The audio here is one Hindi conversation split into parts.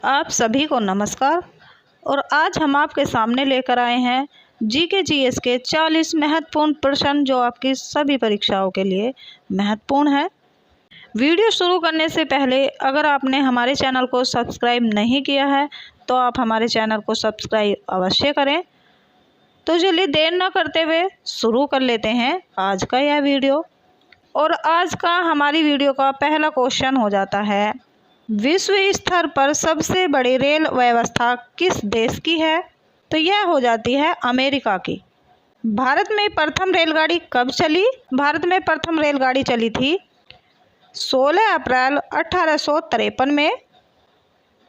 आप सभी को नमस्कार। और आज हम आपके सामने लेकर आए हैं जीके जीएस के 40 महत्वपूर्ण प्रश्न जो आपकी सभी परीक्षाओं के लिए महत्वपूर्ण है। वीडियो शुरू करने से पहले अगर आपने हमारे चैनल को सब्सक्राइब नहीं किया है तो आप हमारे चैनल को सब्सक्राइब अवश्य करें। तो चलिए देर न करते हुए शुरू कर लेते हैं आज का यह वीडियो। और आज का हमारी वीडियो का पहला क्वेश्चन हो जाता है, विश्व स्तर पर सबसे बड़ी रेल व्यवस्था किस देश की है? तो यह हो जाती है अमेरिका की। भारत में प्रथम रेलगाड़ी कब चली? भारत में प्रथम रेलगाड़ी चली थी 16 अप्रैल 1853 में।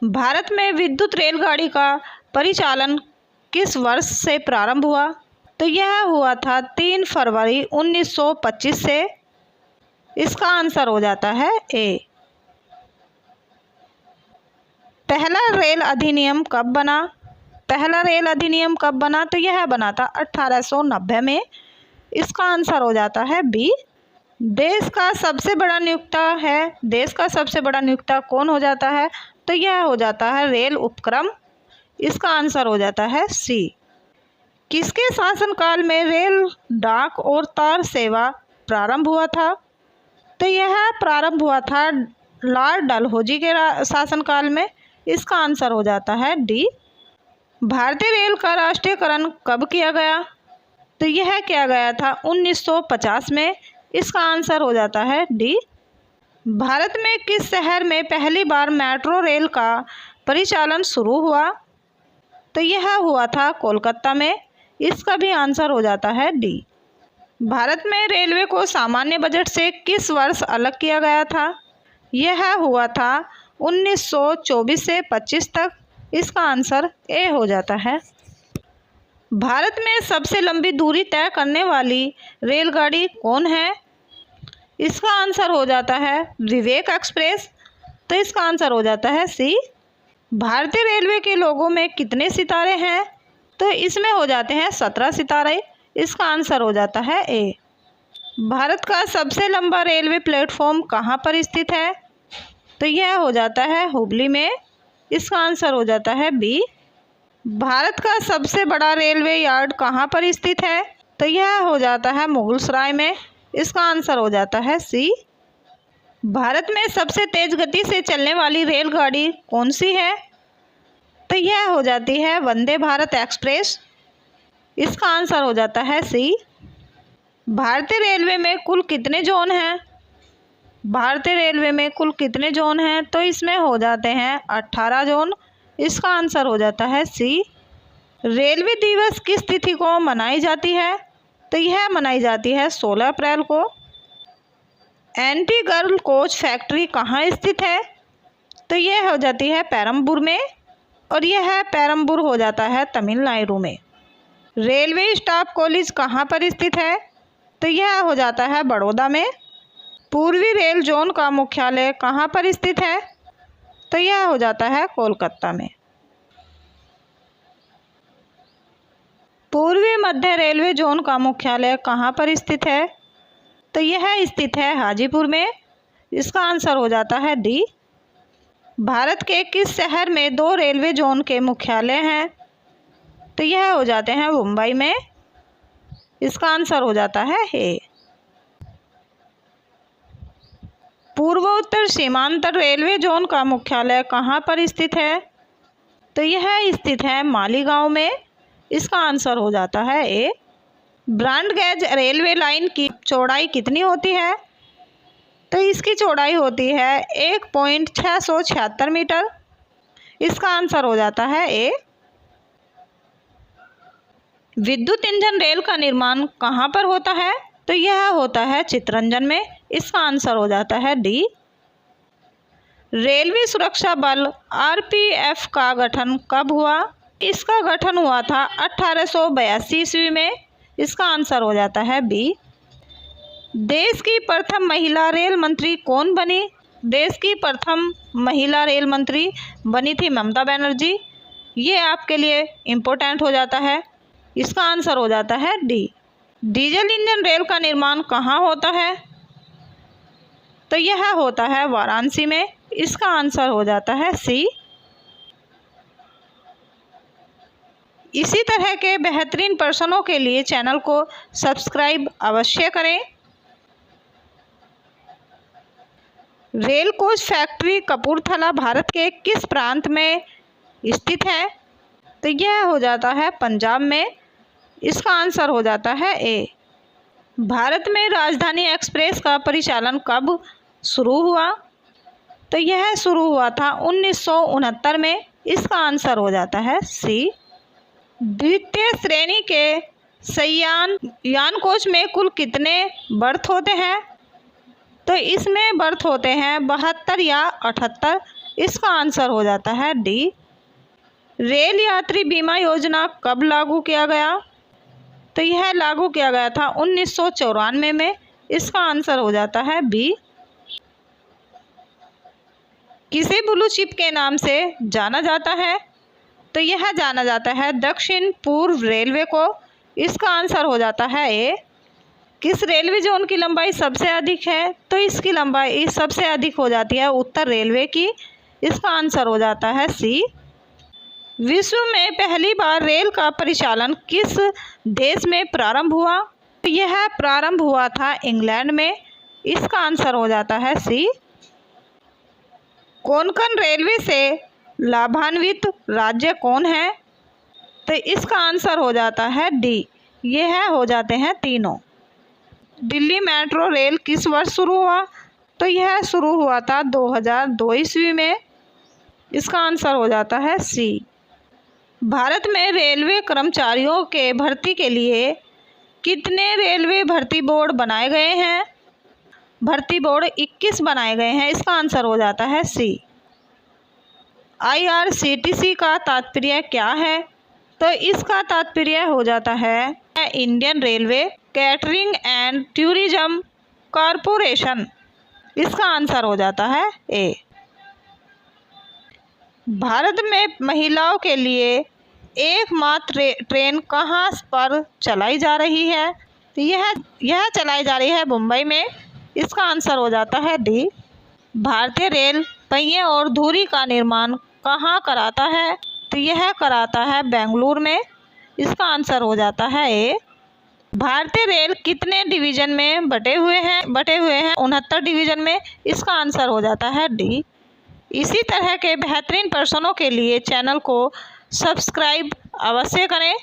भारत में विद्युत रेलगाड़ी का परिचालन किस वर्ष से प्रारंभ हुआ? तो यह हुआ था 3 फरवरी 1925 से। इसका आंसर हो जाता है ए। पहला रेल अधिनियम कब बना? पहला रेल अधिनियम कब बना? तो यह बना था 1890 में। इसका आंसर हो जाता है बी। देश का सबसे बड़ा नियोक्ता है, देश का सबसे बड़ा नियोक्ता कौन हो जाता है? तो यह हो जाता है रेल उपक्रम। इसका आंसर हो जाता है सी। किसके शासनकाल में रेल, डाक और तार सेवा प्रारंभ हुआ था? तो यह प्रारंभ हुआ था लॉर्ड डलहौजी के शासनकाल में। इसका आंसर हो जाता है डी। भारतीय रेल का राष्ट्रीयकरण कब किया गया? तो यह किया गया था 1950 में। इसका आंसर हो जाता है डी। भारत में किस शहर में पहली बार मेट्रो रेल का परिचालन शुरू हुआ? तो यह हुआ था कोलकाता में। इसका भी आंसर हो जाता है डी। भारत में रेलवे को सामान्य बजट से किस वर्ष अलग किया गया था? यह हुआ था 1924 से 25 तक। इसका आंसर ए हो जाता है। भारत में सबसे लंबी दूरी तय करने वाली रेलगाड़ी कौन है? इसका आंसर हो जाता है विवेक एक्सप्रेस। तो इसका आंसर हो जाता है सी। भारतीय रेलवे के लोगों में कितने सितारे हैं? तो इसमें हो जाते हैं 17 सितारे। इसका आंसर हो जाता है ए। भारत का सबसे लंबा रेलवे प्लेटफॉर्म कहाँ पर स्थित है? तो यह हो जाता है हुबली में। इसका आंसर हो जाता है बी। भारत का सबसे बड़ा रेलवे यार्ड कहाँ पर स्थित है? तो यह हो जाता है मुगलसराय में। इसका आंसर हो जाता है सी। भारत में सबसे तेज गति से चलने वाली रेलगाड़ी कौन सी है? तो यह हो जाती है वंदे भारत एक्सप्रेस। इसका आंसर हो जाता है सी। भारतीय रेलवे में कुल कितने जोन हैं? भारतीय रेलवे में कुल कितने जोन हैं? तो इसमें हो जाते हैं 18 जोन। इसका आंसर हो जाता है सी। रेलवे दिवस किस तिथि को मनाई जाती है? तो यह मनाई जाती है 16 अप्रैल को। एंटी गर्ल कोच फैक्ट्री कहाँ स्थित है? तो यह हो जाती है पेरम्बूर में। और यह पेरम्बूर हो जाता है तमिलनाडु में। रेलवे स्टाफ कॉलेज कहाँ पर स्थित है? तो यह हो जाता है बड़ौदा में। पूर्वी रेल जोन का मुख्यालय कहाँ पर स्थित है? तो यह हो जाता है कोलकाता में। पूर्वी मध्य रेलवे जोन का मुख्यालय कहाँ पर स्थित है? तो यह स्थित है हाजीपुर में। इसका आंसर हो जाता है डी। भारत के किस शहर में 2 रेलवे जोन के मुख्यालय हैं? तो यह हो जाते हैं मुंबई में। इसका आंसर हो जाता है ए। पूर्वोत्तर सीमांतर रेलवे जोन का मुख्यालय कहाँ पर स्थित है? तो यह स्थित है मालीगांव में। इसका आंसर हो जाता है ए। ब्रॉड गेज रेलवे लाइन की चौड़ाई कितनी होती है? तो इसकी चौड़ाई होती है 1.676 मीटर। इसका आंसर हो जाता है ए। विद्युत इंजन रेल का निर्माण कहाँ पर होता है? तो यह होता है चित्तरंजन में। इसका आंसर हो जाता है डी। रेलवे सुरक्षा बल आरपीएफ का गठन कब हुआ? इसका गठन हुआ था 1882 ईस्वी में। इसका आंसर हो जाता है बी। देश की प्रथम महिला रेल मंत्री कौन बनी? देश की प्रथम महिला रेल मंत्री बनी थी ममता बनर्जी। ये आपके लिए इम्पोर्टेंट हो जाता है। इसका आंसर हो जाता है डी। डीजल इंजन रेल का निर्माण कहाँ होता है? तो यह होता है वाराणसी में। इसका आंसर हो जाता है सी। इसी तरह के बेहतरीन प्रश्नों के लिए चैनल को सब्सक्राइब अवश्य करें। Rail coach factory Kapurthala Bharat के किस प्रांत में स्थित है? तो यह हो जाता है पंजाब में। इसका आंसर हो जाता है ए। भारत में राजधानी एक्सप्रेस का परिचालन कब शुरू हुआ? तो यह शुरू हुआ था 1969 में। इसका आंसर हो जाता है सी। द्वितीय श्रेणी के शय्यान कोच में कुल कितने बर्थ होते हैं? तो इसमें बर्थ होते हैं 72 या 78। इसका आंसर हो जाता है डी। रेल यात्री बीमा योजना कब लागू किया गया? तो यह लागू किया गया था 1994 में। इसका आंसर हो जाता है बी। किसे ब्लू चिप के नाम से जाना जाता है? तो यह जाना जाता है दक्षिण पूर्व रेलवे को। इसका आंसर हो जाता है ए। किस रेलवे जोन की लंबाई सबसे अधिक है? तो इसकी लंबाई सबसे अधिक हो जाती है उत्तर रेलवे की। इसका आंसर हो जाता है सी। विश्व में पहली बार रेल का परिचालन किस देश में प्रारंभ हुआ? तो यह प्रारंभ हुआ था इंग्लैंड में। इसका आंसर हो जाता है सी। कोंकण रेलवे से लाभान्वित राज्य कौन है? तो इसका आंसर हो जाता है डी। यह हो जाते हैं तीनों। दिल्ली मेट्रो रेल किस वर्ष शुरू हुआ? तो यह शुरू हुआ था 2002 ईस्वी में। इसका आंसर हो जाता है सी। भारत में रेलवे कर्मचारियों के भर्ती के लिए कितने रेलवे भर्ती बोर्ड बनाए गए हैं? भर्ती बोर्ड 21 बनाए गए हैं। इसका आंसर हो जाता है सी। IRCTC का तात्पर्य क्या है? तो इसका तात्पर्य हो जाता है Indian railway catering and tourism corporation. इसका आंसर हो जाता है ए। भारत में महिलाओं के लिए एकमात्र ट्रेन कहाँ पर चलाई जा रही है? तो यह चलाई जा रही है मुंबई में। इसका आंसर हो जाता है डी। भारतीय रेल पहिए और धुरी का निर्माण कहाँ कराता है? तो यह कराता है बेंगलुरु में। इसका आंसर हो जाता है ए। भारतीय रेल कितने डिवीजन में बटे हुए हैं? 69 डिवीजन में। इसका आंसर हो जाता है डी। इसी तरह के बेहतरीन प्रश्नों के लिए चैनल को सब्सक्राइब अवश्य करें।